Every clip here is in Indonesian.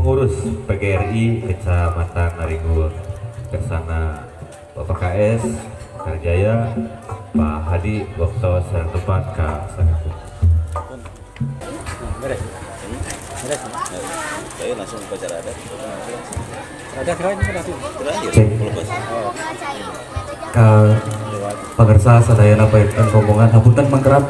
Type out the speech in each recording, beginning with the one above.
pengurus PGRI Kecamatan Naringur Kersana Bapak KS Karjaya Pak Hadi waktu yang tepat ke Sangaku. Beres. Beres. Saya langsung upacara adat. Ada keren langsung. Terakhir Cek. pelepas. Ka pagersa sadayana paetan rombongan hapunten mangkerap.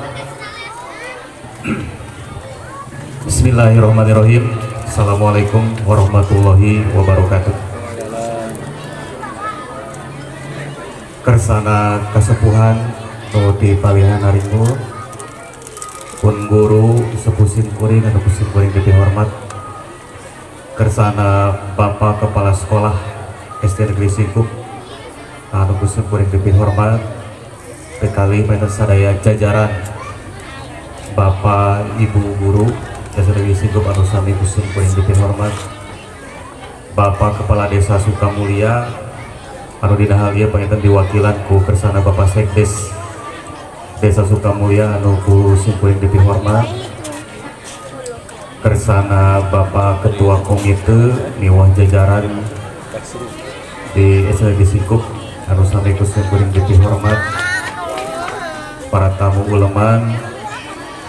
Bismillahirrahmanirrahim. Assalamualaikum warahmatullahi wabarakatuh. Kersana kasepuhan di palihan Naringur pun guru sepusin kuring atau pusin kuring dihormat. Kersana Bapak Kepala Sekolah SD Negeri Singkup anu pusin kuring dihormat. Bekali paetan sadaya jajaran Bapak Ibu guru SD Negeri Singkup anu sami pusin kuring dihormat. Bapak Kepala Desa Sukamulya anu dina hal ieu pangitan diwakilan ku kersana Bapak Sekdes Desa Sukamulya anu ku simkuring dihormat. Kersana Bapak Ketua Komite miwah jajaran di SD Singkup anu sami ku simkuring dihormat. Para tamu uleman,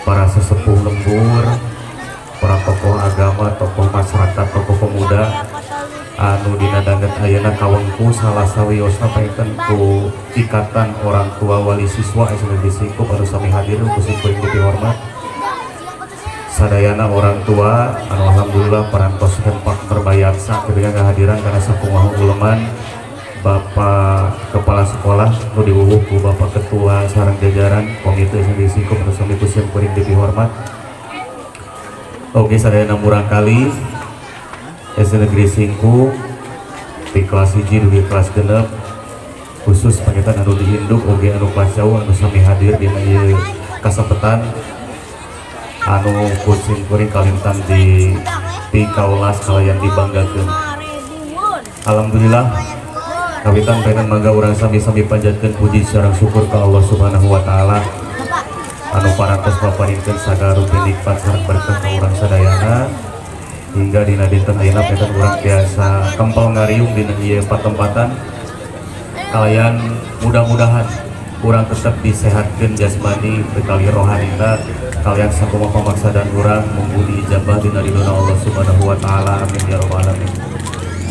para sesepuh lembur, para tokoh agama, tokoh masyarakat, tokoh pemuda anu dina danget ayeuna kawengku salah sawiosna paetan ku ikatan orang tua wali siswa SD Singkup anu sami hadir ku simkuring dihormat. Sadayana orang tua anu alhamdulillah parantos hempak berbayaksa ketika kehadiran karena sakumaha uleman Bapak Kepala Sekolah nu diwuwuh ku Bapak Ketua sareng jajaran Komite SD Singkup anu sami ku simkuring dihormat. Oke, sadayana murang kali SD Negeri Singkup di kelas 1 dugi kelas genep khusus pangitan anu diinduk oge anu kelas jauh anu sami hadir dina ieu kasapetan anu kucing kuring kalintan di kaulas kalayan dibanggakeun. Alhamdulillah kawitan pengen mangga urang sami-sami panjatkeun puji sareng syukur ka Allah Subhanahu wa taala anu parantos paparinkeun sagala rupi nikmat sareng berkah ka urang sadayana hingga dina dinten ayeuna pengen urang biasa kempel ngariung dina ieu patempatan kalayan mudah-mudahan urang tetap disehatkeun jasmani bekali rohanina kalian sakumaha pamaksadan urang munggu diijabah dina ridhona Allah Subhanahu wa taala amin ya rabbal alamin.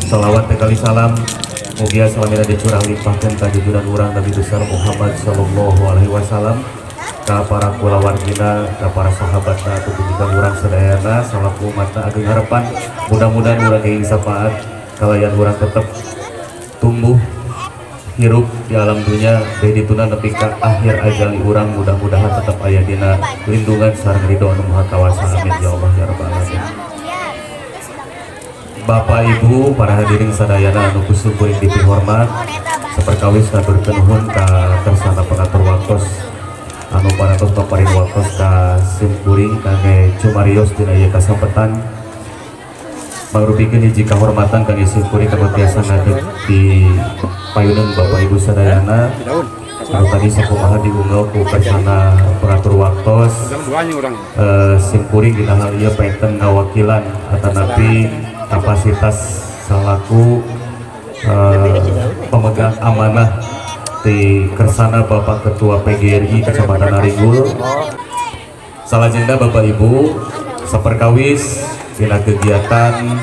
Shalawat kali salam mugia salamina dicurah limpahkeun ka junjungan urang Nabi besar Muhammad sallallahu alaihi wasallam ka para kulawargina, ka para sahabatna, tujuan urang sadayana salaku mata agung harapan mudah-mudahan urang geus sapaat kalayan urang tetap tumbuh hirup di alam dunia bae dituna nepi ka akhir ajali urang mudah-mudahan tetap aya dina lindungan sareng ridho anu maha kawasa amin ya Allah ya rabbal alamin. Bapak Ibu para hadirin sadayana anu kusum kuring dihormat saperkawis ngaturkeun nuhun ka kersana pengatur waktos anu parantos paparin waktos ka simkuring kangge cumarios dina ieu kasampetan mangrupikeun hiji kahormatan kangge simkuring kanu biasa ngadeg di payuneun Bapak Ibu sadayana anu tadi sakumaha diunggah ku kersana pengatur waktos simkuring dina hal ieu paetan ngawakilan atanapi kapasitas salaku pemegang amanah di kersana Bapak Ketua PGRI Kecamatan Naringur. Salajengna Bapak Ibu saperkawis dina kegiatan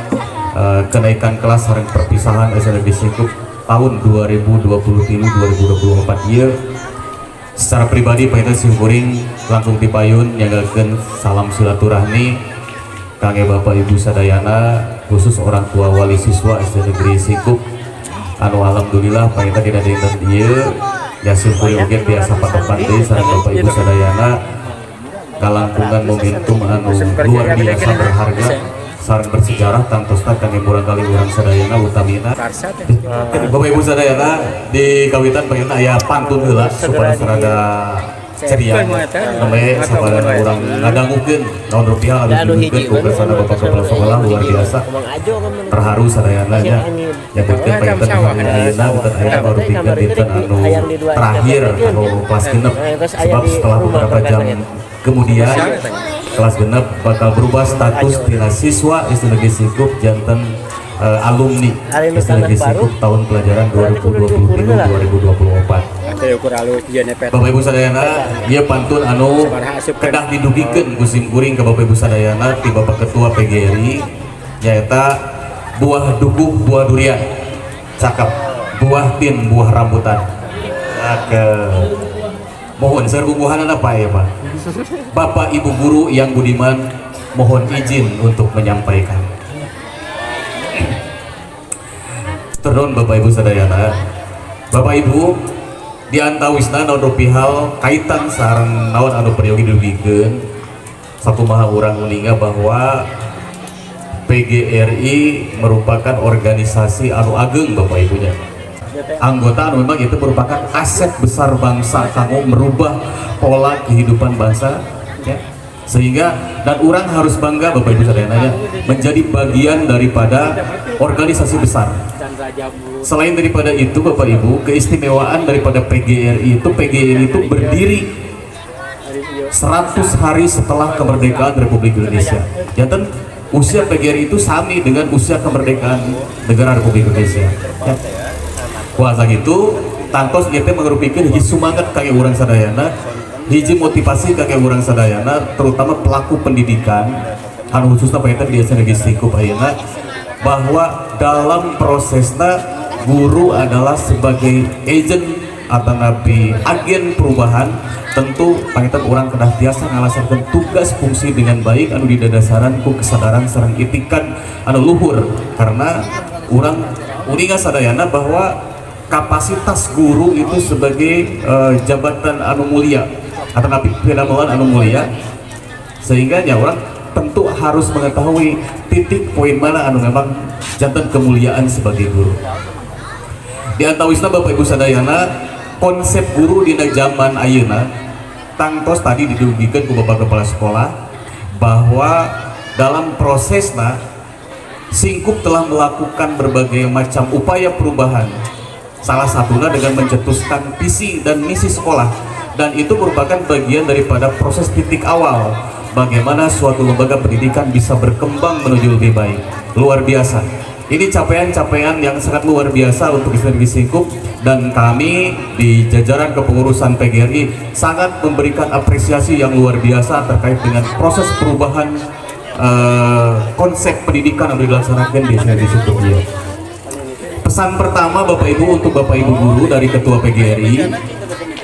kenaikan kelas sareng perpisahan SD Singkup tahun 2023-2024 ieu secara pribadi paetan simkuring langkung dipayun nyanggakeun salam silaturahmi kangge Bapak Ibu sadayana khusus orang tua wali siswa SD Negeri Singkup anu alhamdulillah paetan dina dinten ieu ya simkuring oge biasa patokan deui sareng Bapak Ibu sadayana kalangkungan momentum anu luar biasa berharga sareng bersejarah tangtosna kangge murang kali urang sadayana utamina Bapak Ibu sadayana di kawitan pengen aya pantun heula supaya sarada ceria namanya sabaraha urang ngadangukeun naon rupiah anu dibikeun ku kersana Bapak Kepala Sekolah luar biasa terharu sadayana nya nyebutkeun paetan ayeuna bukan ayeuna baru pikeun dinten anu terakhir anu kelas genep sebab setelah beberapa jam kemudian kelas genep bakal berubah status tina siswa SD Negeri Singkup janten alumni SD Negeri Singkup tahun pelajaran 2023-2024. Teu ukur alus dia nepet. Bapak Ibu sadayana, ieu pantun anu kedah didugikeun musim kuring ke Bapak Ibu sadayana ti Bapak Ketua PGRI nyaeta buah dukuh buah durian. Cakep. Buah tin buah rambutan. Cakep. Mohon serbubuhan apa ya Pak? Bapak Ibu guru yang budiman mohon izin untuk menyampaikan. Terun Bapak Ibu sadayana, Bapak Ibu diantawisna naon rupihal kaitan sareng naon anu peryogi didugikeun sakumaha urang uninga bahwa PGRI merupakan organisasi anu ageng Bapak Ibunya. Anggota anu memang itu merupakan aset besar bangsa kanggo merubah pola kehidupan bangsa ya. Sehingga dan orang harus bangga Bapak Ibu sadayana menjadi bagian daripada organisasi besar. Selain daripada itu Bapak Ibu, keistimewaan daripada PGRI itu berdiri 100 hari setelah kemerdekaan Republik Indonesia. Janten usia PGRI itu sami dengan usia kemerdekaan negara Republik Indonesia. Ya. Kuasa gitu, tangkos kita mengerupikeun hiji sumangat kage urang sadayana, hiji motivasi kage urang sadayana, terutama pelaku pendidikan, anu khususna paetan di SD Negeri Singkup ayeuna, bahwa dalam prosesnya guru adalah sebagai agent atau nabi agen perubahan. Tentu paetan orang kedah tiasa ngalasakeun tugas fungsi dengan baik anu didadasaran ku kesadaran sareng itikan anu luhur, karena orang uninga sadayana bahwa kapasitas guru itu sebagai jabatan anu mulia atau nabi pedamelan anu mulia, sehingga orang tentu harus mengetahui titik poin mana anu memang jantan kemuliaan sebagai guru. Di antawisna Bapak Ibu sadayana, konsep guru di zaman ayeuna tangtos tadi didugikeun ku Bapak Kepala Sekolah bahwa dalam prosesna Singkup telah melakukan berbagai macam upaya perubahan. Salah satunya dengan mencetuskan visi dan misi sekolah, dan itu merupakan bagian daripada proses titik awal bagaimana suatu lembaga pendidikan bisa berkembang menuju lebih baik. Luar biasa. Ini capaian-capaian yang sangat luar biasa untuk SD Negeri Singkup, dan kami di jajaran kepengurusan PGRI sangat memberikan apresiasi yang luar biasa terkait dengan proses perubahan konsep pendidikan yang dilaksanakan di SD Negeri Singkup ini. Pesan pertama Bapak Ibu untuk Bapak Ibu guru dari Ketua PGRI,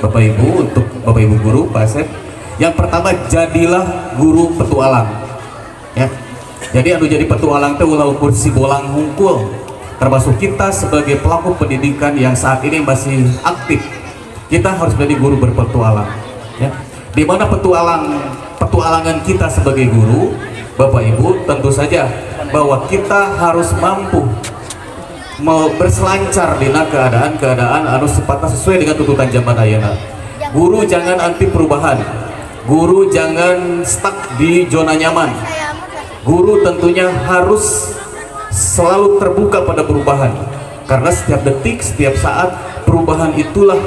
Bapak Ibu untuk Bapak Ibu guru Pak Asep, yang pertama jadilah guru petualang ya. Jadi anu jadi petualang teh ulah ukur si bolang hungkul, termasuk kita sebagai pelaku pendidikan yang saat ini masih aktif, kita harus menjadi guru berpetualang ya. Di mana petualangan kita sebagai guru Bapak Ibu, tentu saja bahwa kita harus mampu mau berselancar di keadaan-keadaan anu sepatah sesuai dengan tuntutan zaman ayeuna. Guru jangan anti perubahan, guru jangan stuck di zona nyaman. Guru tentunya harus selalu terbuka pada perubahan, karena setiap detik, setiap saat perubahan itulah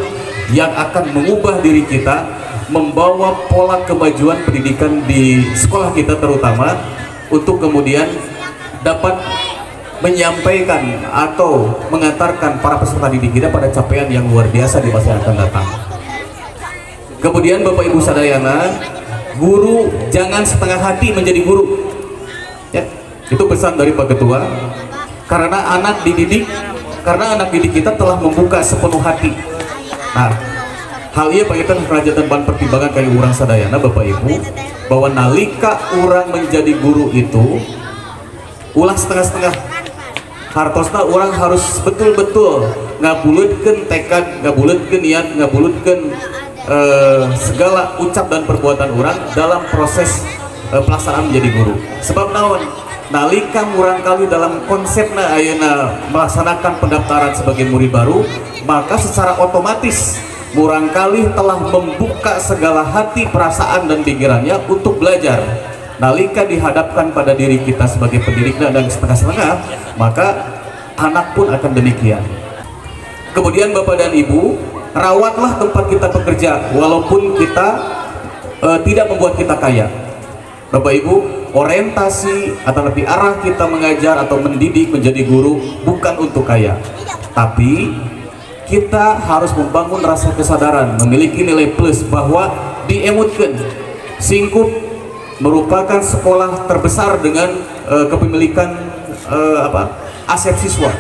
yang akan mengubah diri kita, membawa pola kemajuan pendidikan di sekolah kita terutama, untuk kemudian dapat menyampaikan atau mengantarkan para peserta didik kita pada capaian yang luar biasa di masa yang akan datang. Kemudian Bapak Ibu sadayana, guru jangan setengah hati menjadi guru ya, itu pesan dari Pak Ketua, karena anak didik kita telah membuka sepenuh hati. Nah, hal ini paketan kerajaan bahan pertimbangan kayak urang sadayana Bapak Ibu, bahwa nalika orang menjadi guru itu ulah setengah-setengah, hartosna orang harus betul-betul ngabulutkeun tekad, ngabulutkeun niat, ngabulutkeun segala ucap dan perbuatan orang dalam proses pelaksanaan menjadi guru. Sebab naon? Nalika murang kali dalam konsepna ayeuna melaksanakan pendaftaran sebagai murid baru, maka secara otomatis murang kali telah membuka segala hati, perasaan dan pikirannya untuk belajar. Nalika dihadapkan pada diri kita sebagai pendidiknya dan setengah-setengah, maka anak pun akan demikian. Kemudian Bapak dan Ibu, rawatlah tempat kita bekerja, walaupun kita tidak membuat kita kaya. Bapak Ibu, orientasi atau lebih arah kita mengajar atau mendidik menjadi guru bukan untuk kaya, tapi kita harus membangun rasa kesadaran, memiliki nilai plus bahwa di Emutkeun Singkup merupakan sekolah terbesar dengan kepemilikan aset siswa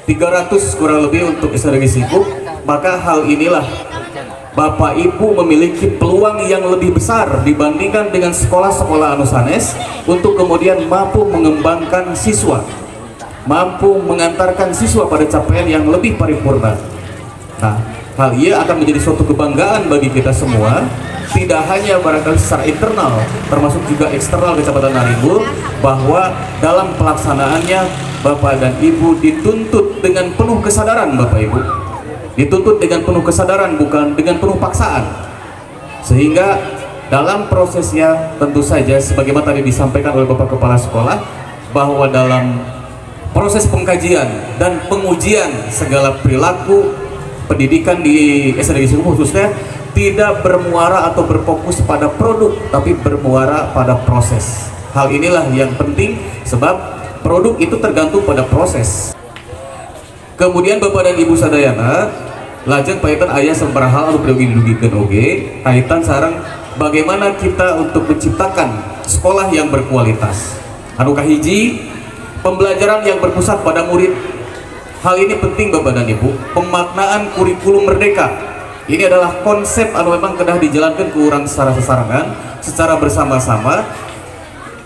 300 kurang lebih untuk SDG Singkup. Maka hal inilah Bapak Ibu memiliki peluang yang lebih besar dibandingkan dengan sekolah-sekolah anu sanes untuk kemudian mampu mengembangkan siswa, mampu mengantarkan siswa pada capaian yang lebih paripurna. Nah, hal ini akan menjadi suatu kebanggaan bagi kita semua, tidak hanya barangkali secara internal, termasuk juga eksternal Kecamatan Naringbul, bahwa dalam pelaksanaannya Bapak dan Ibu dituntut dengan penuh kesadaran. Bapak Ibu dituntut dengan penuh kesadaran, bukan dengan penuh paksaan, sehingga dalam prosesnya tentu saja sebagaimana tadi disampaikan oleh Bapak Kepala Sekolah, bahwa dalam proses pengkajian dan pengujian segala perilaku pendidikan di SDG Singkup khususnya tidak bermuara atau berfokus pada produk, tapi bermuara pada proses. Hal inilah yang penting, sebab produk itu tergantung pada proses. Kemudian Bapak dan Ibu sadayana, lajeng paitan ayah sabaraha hal anu perlu didugikeun oge kaitan sareng bagaimana kita untuk menciptakan sekolah yang berkualitas. Anu kahiji, pembelajaran yang berpusat pada murid. Hal ini penting Bapak dan Ibu. Pemaknaan kurikulum merdeka. Ini adalah konsep anu memang kedah dijalankan ke urang secara sesarangan, secara bersama-sama.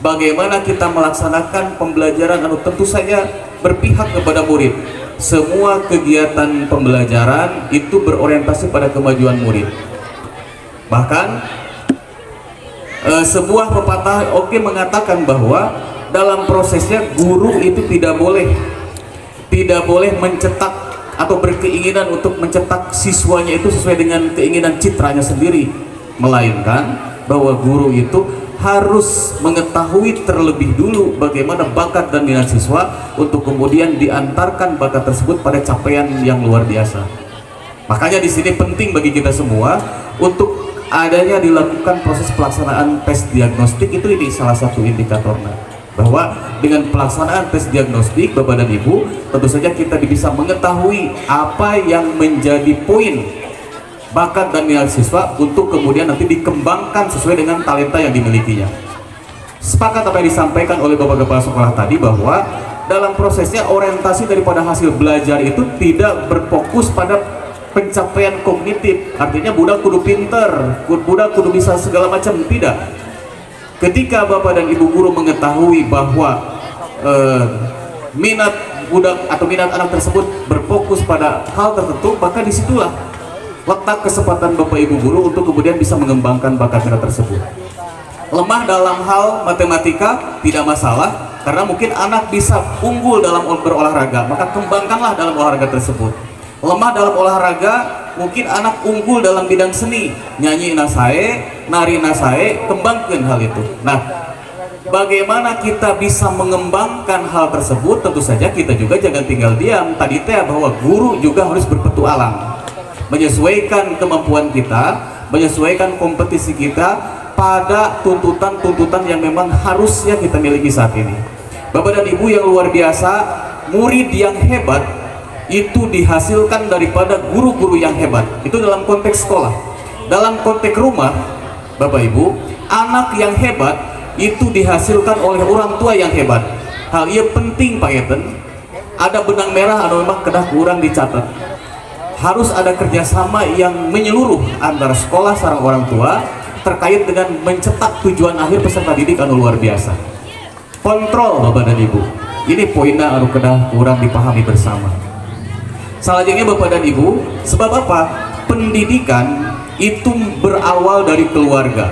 Bagaimana kita melaksanakan pembelajaran anu tentu saja berpihak kepada murid. Semua kegiatan pembelajaran itu berorientasi pada kemajuan murid. Bahkan sebuah pepatah mengatakan bahwa dalam prosesnya guru itu tidak boleh mencetak atau berkeinginan untuk mencetak siswanya itu sesuai dengan keinginan citranya sendiri, melainkan bahwa guru itu harus mengetahui terlebih dulu bagaimana bakat dan minat siswa untuk kemudian diantarkan bakat tersebut pada capaian yang luar biasa. Makanya di sini penting bagi kita semua untuk adanya dilakukan proses pelaksanaan tes diagnostik. Itu ini salah satu indikatornya, bahwa dengan pelaksanaan tes diagnostik Bapak dan Ibu tentu saja kita bisa mengetahui apa yang menjadi poin bakat dan minat siswa untuk kemudian nanti dikembangkan sesuai dengan talenta yang dimilikinya. Sepakat apa yang disampaikan oleh Bapak Kepala Sekolah tadi, bahwa dalam prosesnya orientasi daripada hasil belajar itu tidak berfokus pada pencapaian kognitif, artinya budak kudu pinter, budak kudu bisa segala macam, tidak. Ketika Bapak dan Ibu guru mengetahui bahwa minat budak atau minat anak tersebut berfokus pada hal tertentu, maka disitulah letak kesempatan Bapak Ibu guru untuk kemudian bisa mengembangkan bakat minat tersebut. Lemah dalam hal matematika tidak masalah, karena mungkin anak bisa unggul dalam berolahraga, maka kembangkanlah dalam olahraga tersebut. Lemah dalam olahraga, mungkin anak unggul dalam bidang seni, nyanyi nasae, nari nasae, kembangkan hal itu. Nah, bagaimana kita bisa mengembangkan hal tersebut? Tentu saja kita juga jangan tinggal diam. Tadi teh bahwa guru juga harus berpetualang, menyesuaikan kemampuan kita, menyesuaikan kompetisi kita pada tuntutan-tuntutan yang memang harusnya kita miliki saat ini. Bapak dan Ibu yang luar biasa, murid yang hebat itu dihasilkan daripada guru-guru yang hebat. Itu dalam konteks sekolah. Dalam konteks rumah, Bapak Ibu, anak yang hebat itu dihasilkan oleh orang tua yang hebat. Hal ini penting Pak Eten. Ada benang merah atau memang kedah kurang dicatat. Harus ada kerjasama yang menyeluruh antara sekolah sareng orang tua terkait dengan mencetak tujuan akhir peserta didik anu luar biasa. Kontrol Bapak dan Ibu, ini poinnya anu kedah kurang dipahami bersama. Selanjutnya Bapak dan Ibu, sebab apa? Pendidikan itu berawal dari keluarga.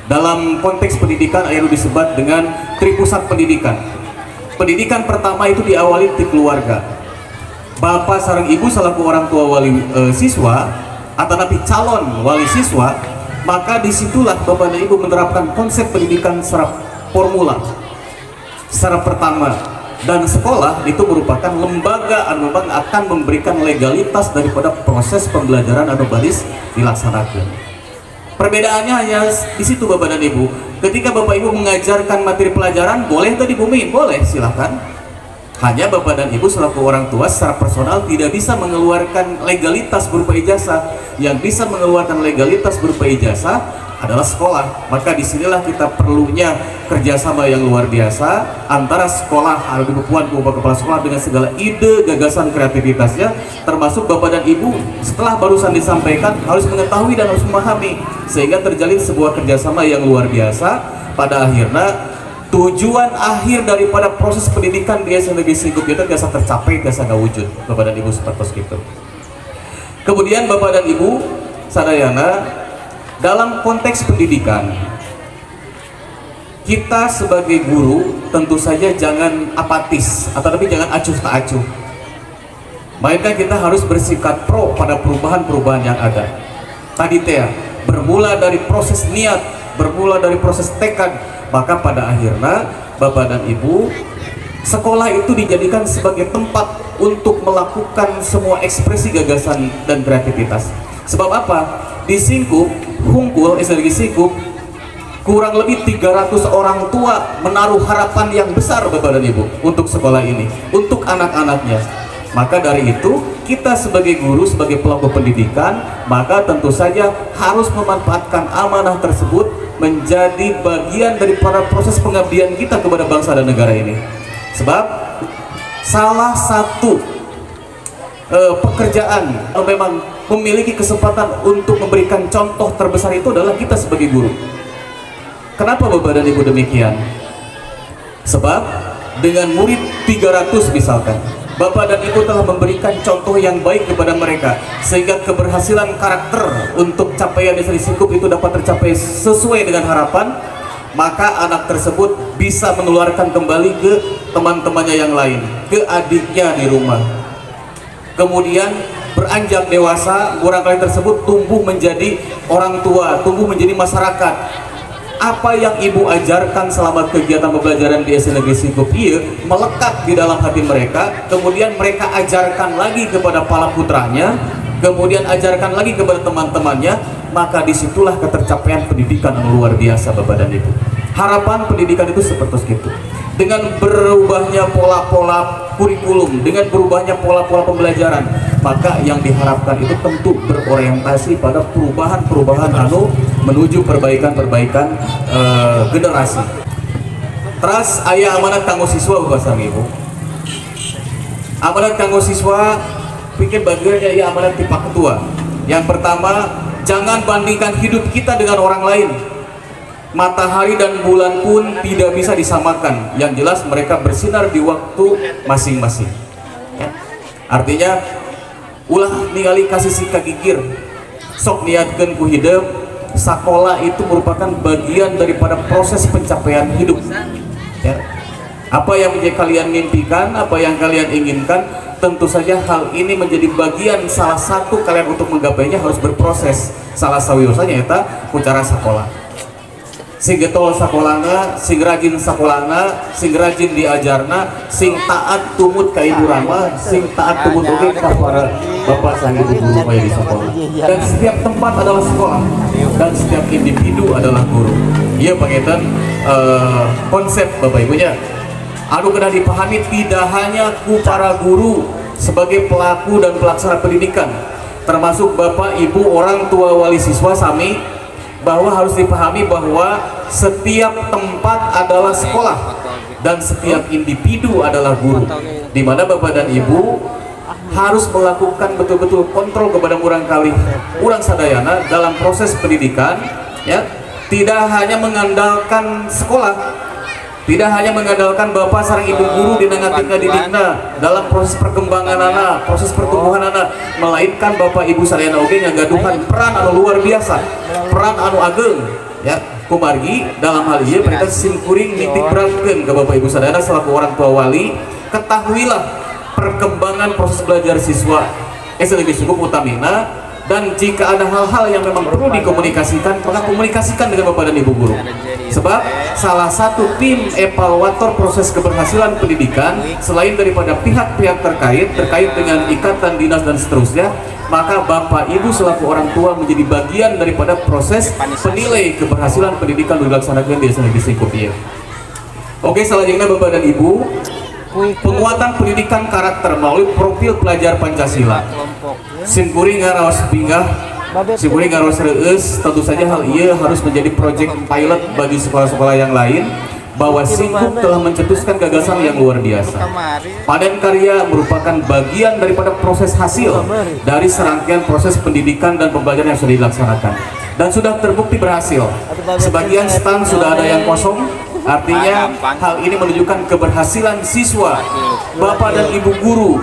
Dalam konteks pendidikan yang disebut dengan tripusat pendidikan. Pendidikan pertama itu diawali di keluarga. Bapak sareng Ibu selaku orang tua wali siswa atau nabi calon wali siswa, maka disitulah Bapak dan Ibu menerapkan konsep pendidikan secara formula, secara pertama. Dan sekolah itu merupakan lembaga anu akan memberikan legalitas daripada proses pembelajaran anu baris dilaksanakan. Perbedaannya hanya di situ Bapak dan Ibu. Ketika Bapak Ibu mengajarkan materi pelajaran, boleh tadi dibumiin? Boleh, silahkan. Hanya Bapak dan Ibu selaku orang tua secara personal tidak bisa mengeluarkan legalitas berupa ijazah. Yang bisa mengeluarkan legalitas berupa ijazah adalah sekolah. Maka disinilah kita perlunya kerjasama yang luar biasa antara sekolah, Ibu Puan, Bapak Kepala Sekolah dengan segala ide, gagasan, kreativitasnya, termasuk Bapak dan Ibu setelah barusan disampaikan harus mengetahui dan harus memahami, sehingga terjalin sebuah kerjasama yang luar biasa. Pada akhirnya tujuan akhir daripada proses pendidikan di SD Negeri Singkup itu biasa tercapai, biasa gak wujud Bapak dan Ibu seperti itu. Kemudian Bapak dan Ibu sadayana, dalam konteks pendidikan kita sebagai guru tentu saja jangan apatis atau tapi jangan acuh tak acuh, melainkan kita harus bersikap pro pada perubahan-perubahan yang ada. Tadi teh bermula dari proses niat, bermula dari proses tekad, maka pada akhirnya Bapak dan Ibu, sekolah itu dijadikan sebagai tempat untuk melakukan semua ekspresi gagasan dan kreativitas. Sebab apa? Di Singkup, Hungkul, SD Negeri Singkup, kurang lebih 300 orang tua menaruh harapan yang besar Bapak dan Ibu untuk sekolah ini, untuk anak-anaknya. Maka dari itu, kita sebagai guru, sebagai pelaku pendidikan, maka tentu saja harus memanfaatkan amanah tersebut menjadi bagian daripada proses pengabdian kita kepada bangsa dan negara ini. Sebab salah satu pekerjaan yang memang memiliki kesempatan untuk memberikan contoh terbesar itu adalah kita sebagai guru. Kenapa Bapak dan Ibu demikian? Sebab dengan murid 300 misalkan, Bapak dan Ibu telah memberikan contoh yang baik kepada mereka, sehingga keberhasilan karakter untuk capaian di Singkup itu dapat tercapai sesuai dengan harapan. Maka anak tersebut bisa menularkan kembali ke teman-temannya yang lain, ke adiknya di rumah. Kemudian beranjak dewasa, barangkali tersebut tumbuh menjadi orang tua, tumbuh menjadi masyarakat. Apa yang ibu ajarkan selama kegiatan pembelajaran di SD Negeri Singkup melekat di dalam hati mereka, kemudian mereka ajarkan lagi kepada para putranya, kemudian ajarkan lagi kepada teman-temannya, maka disitulah ketercapaian pendidikan yang luar biasa Bapak dan Ibu. Harapan pendidikan itu seperti itu. Dengan berubahnya pola-pola kurikulum, dengan berubahnya pola-pola pembelajaran, maka yang diharapkan itu tentu berorientasi pada perubahan-perubahan menuju perbaikan-perbaikan generasi. Terus aya amanat kanggo siswa Bapak sareng Ibu. Amanat kanggo siswa pikir bagian ya amanat tipe ketua. Yang pertama, jangan bandingkan hidup kita dengan orang lain. Matahari dan bulan pun tidak bisa disamakan. Yang jelas mereka bersinar di waktu masing-masing. Ya. Artinya ulah ningali kasih si kagigir, sok niatkeun ku hidup. Sekolah itu merupakan bagian daripada proses pencapaian hidup. Ya. Apa yang kalian mimpikan, apa yang kalian inginkan, tentu saja hal ini menjadi bagian salah satu kalian untuk menggapainya harus berproses. Salah sawiosanya eta ku cara sekolah. Sing getol sakolana, sing rajin sakolana, sing rajin diajarna, sing taat tumut ka ibu rama, sing taat tumut oge ka para bapak sang ibu guru kaya di sekolah. Dan setiap tempat adalah sekolah, dan setiap individu adalah guru. Iya pangetan konsep Bapak Ibunya. Anu kena dipahami tidak hanya ku para guru sebagai pelaku dan pelaksana pendidikan, termasuk Bapak Ibu orang tua wali siswa sami, bahwa harus dipahami bahwa setiap tempat adalah sekolah dan setiap individu adalah guru, di mana Bapak dan Ibu harus melakukan betul-betul kontrol kepada urang kali urang sadayana dalam proses pendidikan, ya. Tidak hanya mengandalkan sekolah, tidak hanya mengandalkan Bapak sareng Ibu guru dina ngatinga didikna dalam proses perkembangan anak, proses pertumbuhan anak, melainkan Bapak Ibu sadayana oge ngagaduhan peran anu luar biasa, peran anu ageng, ya. Kumargi dalam hal ini mereka simkuring nitik beratkeun ke Bapak Ibu sadayana selaku orang tua wali, ketahuilah perkembangan proses belajar siswa SD Negeri Singkup utamina. Dan jika ada hal-hal yang memang perlu dikomunikasikan, maka komunikasikan dengan Bapak dan Ibu guru. Sebab salah satu tim evaluator proses keberhasilan pendidikan selain daripada pihak-pihak terkait dengan ikatan dinas dan seterusnya, maka Bapak Ibu selaku orang tua menjadi bagian daripada proses penilai keberhasilan pendidikan dilaksanakan di SMP Negeri Singkup ieu. Oke, selanjutnya Bapak dan Ibu, penguatan pendidikan karakter melalui profil pelajar Pancasila. Simkuring ngaraos pinggah, simkuring ngaraos reus, tentu saja hal ia harus menjadi proyek pilot bagi sekolah-sekolah yang lain, bahwa Singkup telah mencetuskan gagasan yang luar biasa. Padan karya merupakan bagian daripada proses hasil dari serangkaian proses pendidikan dan pembelajaran yang sudah dilaksanakan dan sudah terbukti berhasil. Sebagian stand sudah ada yang kosong, artinya hal ini menunjukkan keberhasilan siswa, Bapak dan Ibu guru,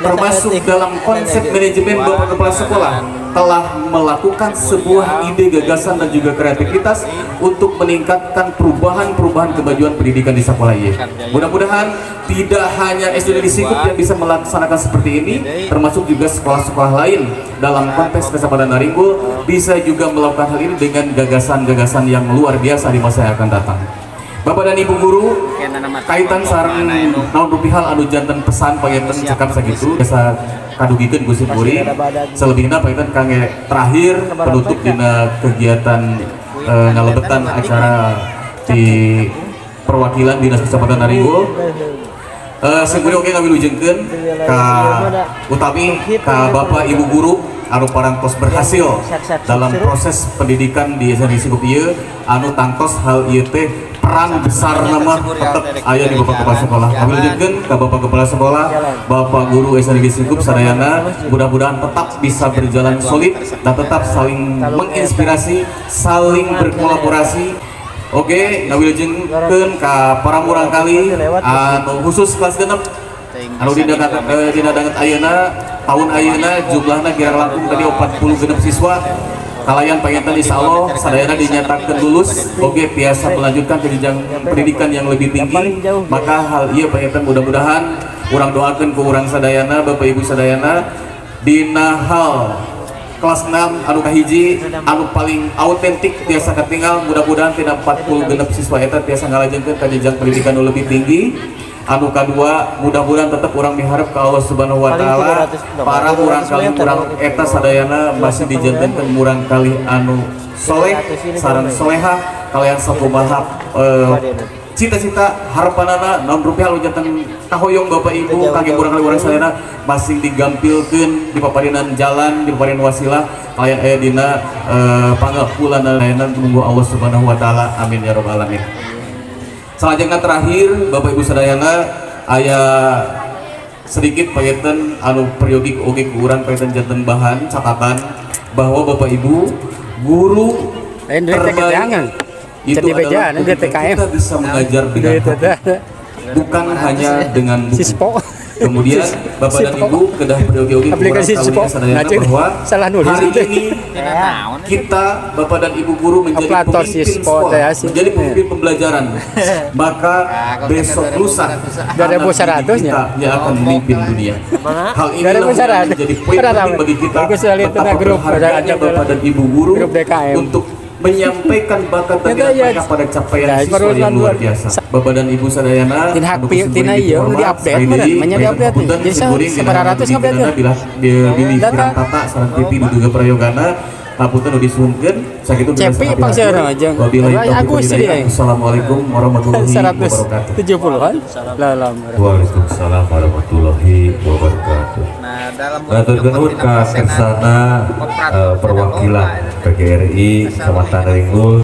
termasuk dalam konsep manajemen Bapak Kepala Sekolah telah melakukan sebuah ide, gagasan dan juga kreativitas untuk meningkatkan perubahan kemajuan pendidikan di sekolah ini. Mudah-mudahan tidak hanya SD Negeri Singkup yang bisa melaksanakan seperti ini, termasuk juga sekolah-sekolah lain dalam konteks Kecamatan Naringgul bisa juga melakukan hal ini dengan gagasan-gagasan yang luar biasa di masa yang akan datang. Bapak dan Ibu guru, kaitan sareng naon rupihal anu janten pesan panginten cekap sakitu biasa kadugikeun Gusti Puri. Selebihna panginten kangge terakhir penutup dina kegiatan ngalebetan acara di perwakilan Dinas Kecamatan Naringgul. Simkuring oge ngawilujeungkeun ka utami ka Bapak Ibu guru anu parantos berhasil dalam proses pendidikan di SMP Singkup ieu anu tangtos hal ieu teh peran besar nama tetap aya di Bapak Kepala Sekolah. Kami lanjutkan ke Bapak Kepala Sekolah, Bapak Guru SMP Singkup sadayana, mudah-mudahan tetap bisa berjalan solid dan tetap saling menginspirasi, saling berkolaborasi. Oke, kami lanjutkan ke para murang kali anu khusus kelas genep anu dinadanget ayeuna tahun ayeuna jumlahna kirang langkung tadi 40 genep siswa. Kalayan panginten insya Allah sadayana dinyatakan lulus, oke biasa melanjutkan ke jenjang pendidikan yang lebih tinggi. Maka hal iya panginten mudah-mudahan urang doakan ke urang sadayana, Bapak Ibu sadayana dina hal kelas 6 anu kahiji anu paling autentik tiasa ketinggal, mudah-mudahan tidak 40 genep siswa eta tiasa ngalajenkeun ke jenjang pendidikan yang lebih tinggi. Anu kedua, mudah-mudahan tetap orang miharep ke Allah Subhanahu wa taala para murang kali murang eta sadayana masih dijantankeun murang kali anu soleh sareng soleha kalian sakumaha cita-cita harapanana naon rupiah lu janten kahoyong Bapak Ibu kangge murang kali urang sadayana masih digampilkeun di paparinan jalan di paparinan wasilah kalian aya dina pangapulan layanan tunggu Allah Subhanahu wa taala, amin ya rabbal alamin. Selanjutnya terakhir Bapak Ibu sadayana aya sedikit panginten anu periodik oge ku urang panginten janten bahan catatan bahwa Bapak Ibu guru terbaik itu adalah kita bisa mengajar dengan hati, bukan hanya dengan buku. Kemudian Bapak dan Ibu kedah periodik aplikasi sadayana bahwa hari ini kita Bapak dan Ibu guru menjadi pemimpin sekolah, menjadi pemimpin pembelajaran. Maka besok lusa kita yang akan memimpin dunia. Hal inilah yang menjadi poin penting bagi kita tetap berharga Bapak dan Ibu guru untuk menyampaikan bakat dan mereka pada capaian siswa yang luar biasa. Bapak dan Ibu sadayana anu tina ieu di-update mana di-update. Jadi sabaratus ngupdate bila pilih kirang tata sareng pipi diduga prayogana hapunten nu disuhunkeun sakitu cepi pangseurang aja. Aku sih. Assalamualaikum warahmatullahi wabarakatuh. 170-an. Waalaikumsalam warahmatullahi wabarakatuh. Nah, dalam Gatur ka kersana perwakilan PGRI Kecamatan Naringgul